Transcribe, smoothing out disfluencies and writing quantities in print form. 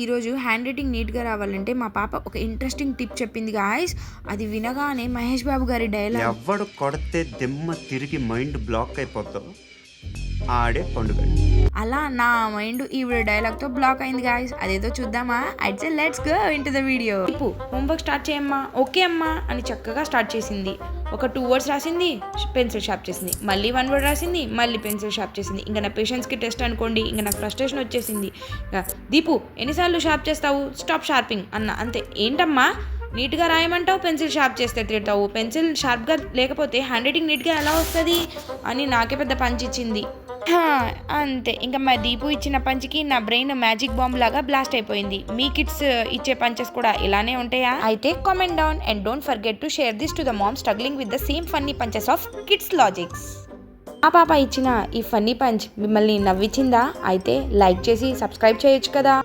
ఈరోజు hand writing నీట్గా రావాలంటే మా పాప ఒక ఇంట్రెస్టింగ్ టిప్ చెప్పింది గాయ్స్. అది వినగానే మహేష్ బాబు గారి డైలాగ్, ఎవడు కొడితే దిమ్మ తిరిగి మైండ్ బ్లాక్ అయిపోతావు ఆడే పండుగ. అలా నా మైండ్ ఈవిడ డైలాగ్తో బ్లాక్ అయింది గాయ్స్. అదేదో చూద్దామా? I'd say let's go into the video. ఇప్పుడు హోంవర్క్ స్టార్ట్ చేయమ్మా. ఓకే అమ్మా అని చక్కగా స్టార్ట్ చేసింది. ఒక 2 words రాసింది, పెన్సిల్ షార్ప్ చేసింది. మళ్ళీ 1 word రాసింది, మళ్ళీ పెన్సిల్ షార్ప్ చేసింది. ఇంకా నా పేషెన్స్కి టెస్ట్ అనుకోండి. ఇంకా నాకు ఫ్రస్ట్రేషన్ వచ్చేసింది. దీపు ఎన్నిసార్లు షార్ప్ చేస్తావు, స్టాప్ షార్పింగ్ అన్న. అంతే. ఏంటమ్మా నీట్గా రాయమంటావు, పెన్సిల్ షార్ప్ చేస్తే తిడతావు. పెన్సిల్ షార్ప్గా లేకపోతే హ్యాండ్ రైటింగ్ నీట్గా ఎలా వస్తుంది అని నాకే పెద్ద పంచ్ ఇచ్చింది. అంతే. ఇంకా మా దీపు ఇచ్చిన పంచ్కి నా బ్రెయిన్ మ్యాజిక్ బాంబ్ లాగా బ్లాస్ట్ అయిపోయింది. మీ కిడ్స్ ఇచ్చే పంచెస్ కూడా ఇలానే ఉంటాయా? అయితే comment down and don't forget to share this to the mom struggling with the same funny punches of kids logics. ఆ పాప ఇచ్చిన ఈ ఫన్నీ పంచ్ మిమ్మల్ని నవ్వించిందా? అయితే లైక్ చేసి సబ్స్క్రైబ్ చేయొచ్చు కదా.